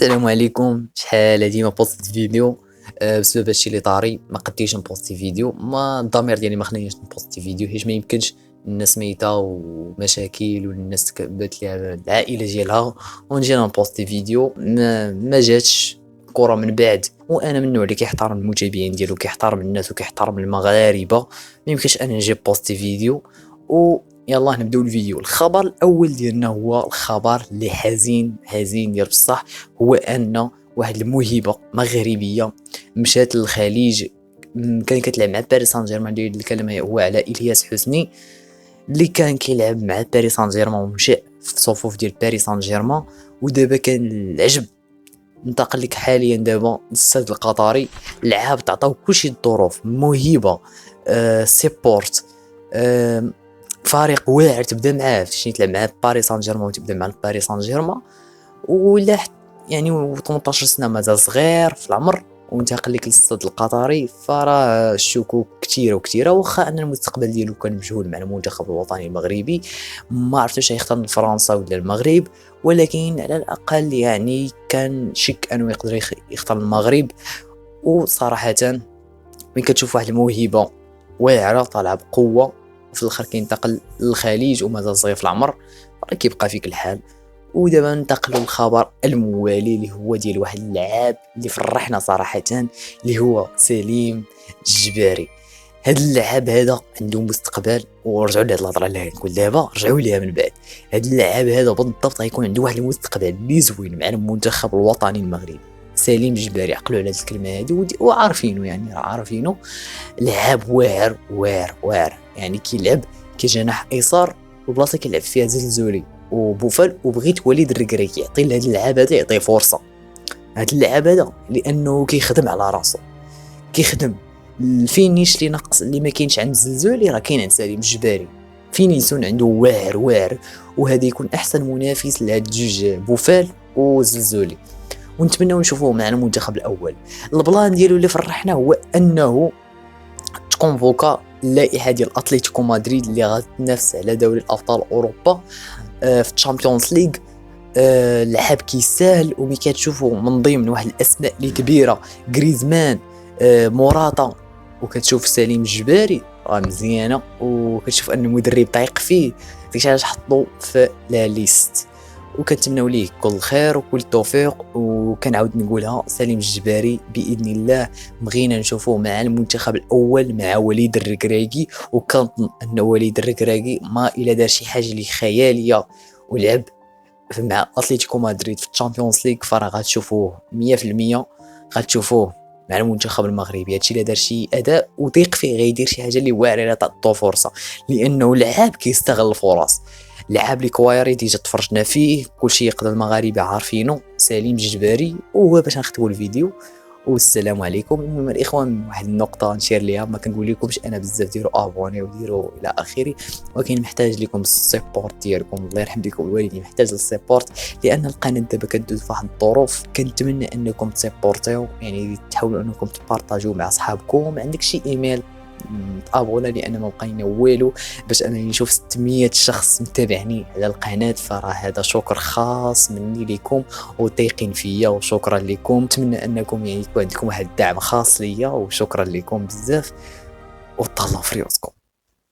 السلام عليكم. شحال هادي ما بوستيت فيديو بسبب هادشي اللي طاري ما قديتش نبوستي فيديو. ما الضمير ديالي ما خلانيش نبوستي فيديو حيت ما يمكنش الناس ميته ومشاكل والناس كبات ليها العائله ديالها ونجي انا نبوستي فيديو ما جاتش كره من بعد. وانا من النوع اللي كيحترم المتابعين ديالو كيحترم الناس وكيحترم المغاربه. ما يمكنش انا نجي بوستي فيديو يلا نبداو الفيديو. الخبر الاول ديالنا هو الخبر اللي حزين ديال بصح، هو ان واحد الموهبه مغربيه مشات للخليج. كان كتلعب مع باريس سان جيرمان. ديال الكلمه هو على الياس حسني اللي كان كيلعب مع باريس سان جيرمان ومشى في الصفوف ديال باريس سان جيرمان. ودابا كان العجب انتقل لك حاليا دابا للسد القطري. لعاب تعطاو كلشي الظروف، موهبه، سيبورت، فريق واعر تبدا معاه فاش تلعب مع باريس سان جيرمان وتبدا مع باريس سان جيرمان. ولا يعني 18 سنه مازال صغير في العمر وانتقل لك للسد القطري. فراه الشكوك كثيره واخا ان المستقبل ديالو كان مجهول مع المنتخب الوطني المغربي. ما عرفتش يختار فرنسا ولا المغرب، ولكن على الاقل يعني كان شك انه يقدر يختار المغرب. وصراحه ملي كتشوف واحد الموهبه واعره طالعه بقوه وفي الاخر كينتقل للخليج ومازال صغير في العمر، راه كيبقى فيك الحال. ودابا ننتقلوا للخبر الموالي اللي هو ديال واحد اللاعب اللي فرحنا صراحه، اللي هو سليم الجباري. هاد اللاعب هذا عنده مستقبل، ورجعوا لهاد الهضره اللي نقول دابا رجعوا ليها من بعد. هاد اللاعب هذا بالضبط غيكون عنده واحد المستقبل اللي زوين مع المنتخب الوطني المغربي. سليم الجباري، عقلوا على هاد الكلمه هادي وعارفينه، يعني راه عارفينه. لاعب واعر يعني كيلعب كجناح ايسر وبلاصه كيلعب فيها زلزولي وبوفال. وبغيت وليد الركراكي يعطي لهاد اللاعب هذا، يعطيه فرصه. هاد اللاعب هذا لانه كيخدم على راسو، كيخدم الفينيش اللي ناقص اللي ما كاينش عند الزلزولي راه كاين عند سليم الجباري. فينيسون عنده واعر وهذا يكون احسن منافس لهاد الجوج بوفال وزلزولي. ونتمنوا نشوفوه مع المنتخب الاول. البلان ديالو اللي فرحنا هو انه تكونفوكا اللائحه ديال اتلتيكو مدريد اللي غتنافس على دوري الابطال اوروبا في الشامبيونز ليغ. لعب كيسهل ومي كتشوفوا من ضمن واحد الاسماء اللي كبيره غريزمان، موراتا، وكتشوف سليم الجباري راه مزيانه، وكتشوف ان المدرب طايق فيه. داكشي علاش حطو في لا ليست. وكنتمنوا ليه كل خير وكل توفيق. وكنعاود نقولها سليم الجباري باذن الله بغينا نشوفوه مع المنتخب الاول مع وليد الركراكي. وكنظن ان وليد الركراكي ما الا دار شي حاجه اللي خياليه ولعب مع اتلتيكو مدريد في الشامبيونز ليغ فراه غتشوفوه 100%. غتشوفوه مع المنتخب المغربي. هادشي الا دار شي اداء وثيق فيه غيدير شي حاجه اللي واعره تعطو فرصه، لانه لعاب كيستغل الفرص. لعاب اللي كوايري ديجا تفرجنا فيه، كلشي يقدر المغاربه عارفينه. سليم الجباري. وهو باش نختموا الفيديو والسلام عليكم. المهم الاخوان واحد النقطه نشير ليها، ما كنقول لكمش انا بزاف ديروا ابوني وديروا الى اخره، ولكن محتاج لكم السيبورت ديالكم. الله يرحم بكم الوالدين، محتاج السيبورت لان القناه دابا كدوز فواحد الظروف. كنتمنى انكم تسيبورتيو، يعني تحاولوا انكم تبارطاجيو مع اصحابكم. عندك شي ايميل ابونا لان ما بقينا والو باش انا نشوف 600 شخص متابعني على القناه. فراه هذا شكر خاص مني لكم وثيقين فيا، وشكرا لكم. نتمنى انكم يعني يكون عندكم واحد الدعم خاص ليا، وشكرا لكم بزاف وتهلاو في ريوسكم.